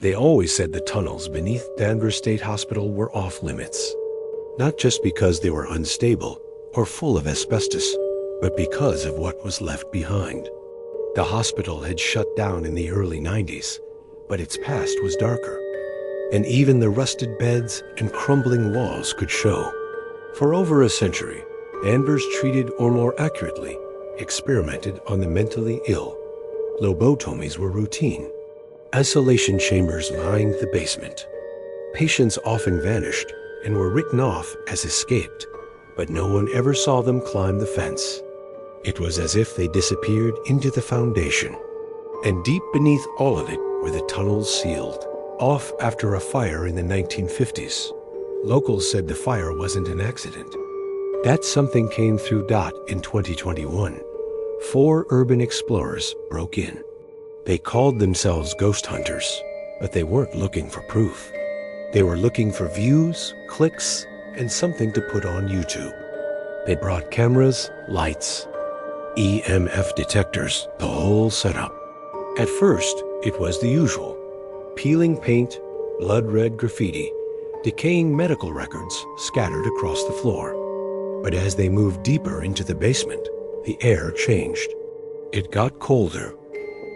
They always said the tunnels beneath Danvers State Hospital were off limits. Not just because they were unstable or full of asbestos, but because of what was left behind. The hospital had shut down in the early 90s, but its past was darker. And even the rusted beds and crumbling walls could show. For over a century, Danvers treated, or more accurately, experimented on the mentally ill. Lobotomies were routine. Isolation chambers lined the basement. Patients often vanished and were written off as escaped, but no one ever saw them climb the fence. It was as if they disappeared into the foundation. And deep beneath all of it were the tunnels sealed, off after a fire in the 1950s. Locals said the fire wasn't an accident. That something came through in 2021. 4 urban explorers broke in. They called themselves ghost hunters, but they weren't looking for proof. They were looking for views, clicks, and something to put on YouTube. They brought cameras, lights, EMF detectors, the whole setup. At first, it was the usual. Peeling paint, blood-red graffiti, decaying medical records scattered across the floor. But as they moved deeper into the basement, the air changed. It got colder.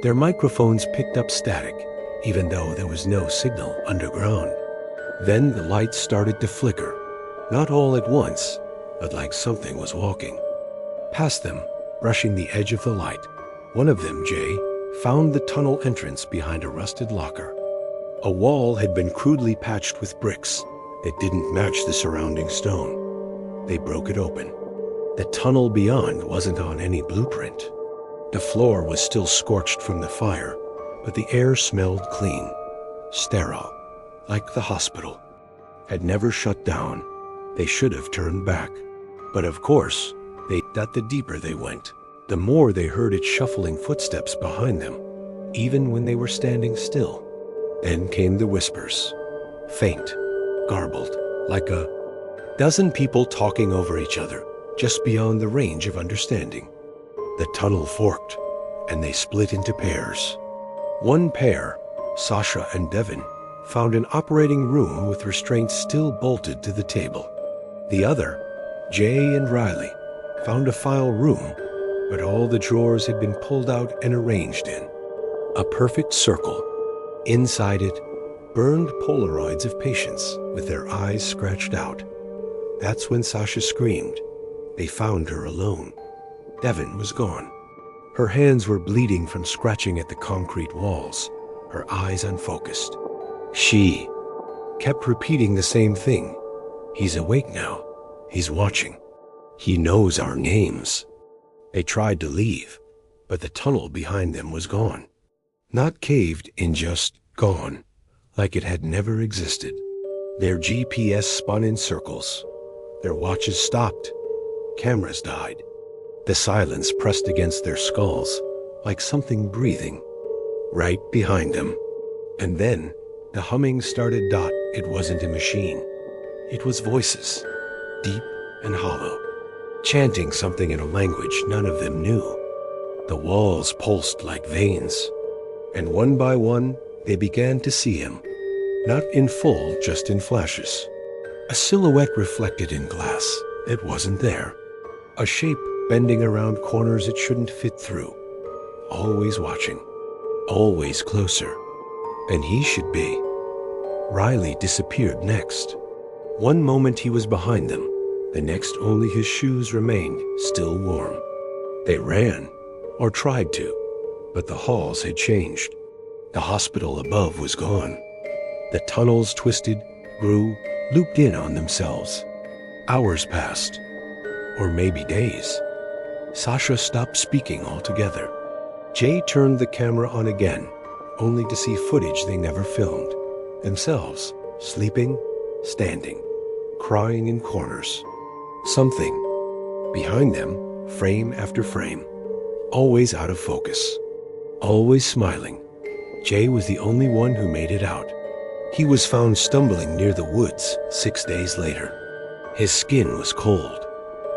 Their microphones picked up static, even though there was no signal underground. Then the lights started to flicker, not all at once, but like something was walking. Past them, brushing the edge of the light, one of them, Jay, found the tunnel entrance behind a rusted locker. A wall had been crudely patched with bricks that didn't match the surrounding stone. They broke it open. The tunnel beyond wasn't on any blueprint. The floor was still scorched from the fire, but the air smelled clean, sterile, like the hospital. Had never shut down. They should have turned back. But of course, the deeper they went, the more they heard its shuffling footsteps behind them, even when they were standing still. Then came the whispers, faint, garbled, like a dozen people talking over each other, just beyond the range of understanding. The tunnel forked, and they split into pairs. One pair, Sasha and Devin, found an operating room with restraints still bolted to the table. The other, Jay and Riley, found a file room, but all the drawers had been pulled out and arranged in a perfect circle. Inside it, burned Polaroids of patients with their eyes scratched out. That's when Sasha screamed. They found her alone. Devin was gone. Her hands were bleeding from scratching at the concrete walls, her eyes unfocused. She kept repeating the same thing. He's awake now. He's watching. He knows our names. They tried to leave, but the tunnel behind them was gone. Not caved in, just gone, like it had never existed. Their GPS spun in circles. Their watches stopped. Cameras died. The silence pressed against their skulls, like something breathing, right behind them. And then the humming started. It wasn't a machine. It was voices, deep and hollow, chanting something in a language none of them knew. The walls pulsed like veins, and one by one they began to see him, not in full, just in flashes. A silhouette reflected in glass that wasn't there. A shape bending around corners it shouldn't fit through. Always watching, always closer. And he should be. Riley disappeared next. One moment he was behind them, the next only his shoes remained still warm. They ran, or tried to, but the halls had changed. The hospital above was gone. The tunnels twisted, grew, looped in on themselves. Hours passed, or maybe days. Sasha stopped speaking altogether. Jay turned the camera on again, only to see footage they never filmed. Themselves, sleeping, standing, crying in corners. Something behind them, frame after frame, always out of focus, always smiling. Jay was the only one who made it out. He was found stumbling near the woods 6 days later. His skin was cold,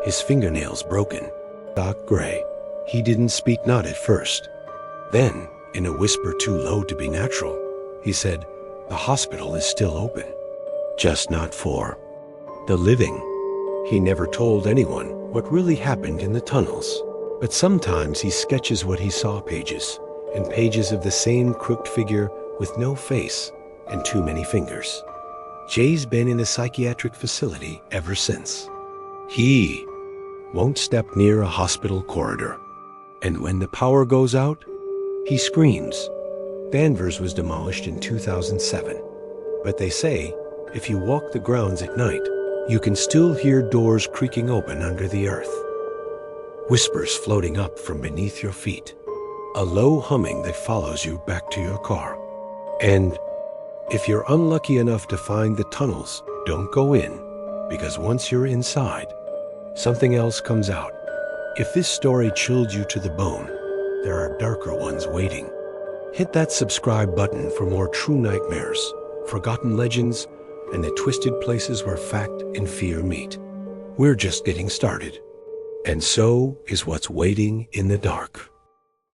his fingernails broken, dark gray. He didn't speak, not at first. Then, in a whisper too low to be natural, he said, The hospital is still open, just not for the living. He never told anyone what really happened in the tunnels, but sometimes he sketches what he saw pages, and pages of the same crooked figure with no face and too many fingers. Jay's been in a psychiatric facility ever since. He won't step near a hospital corridor, and when the power goes out, he screams. Danvers was demolished in 2007, but they say if you walk the grounds at night, you can still hear doors creaking open under the earth, whispers floating up from beneath your feet, a low humming that follows you back to your car. And if you're unlucky enough to find the tunnels, don't go in, because once you're inside, something else comes out. If this story chilled you to the bone, there are darker ones waiting. Hit that subscribe button for more true nightmares, forgotten legends, and the twisted places where fact and fear meet. We're just getting started. And so is what's waiting in the dark.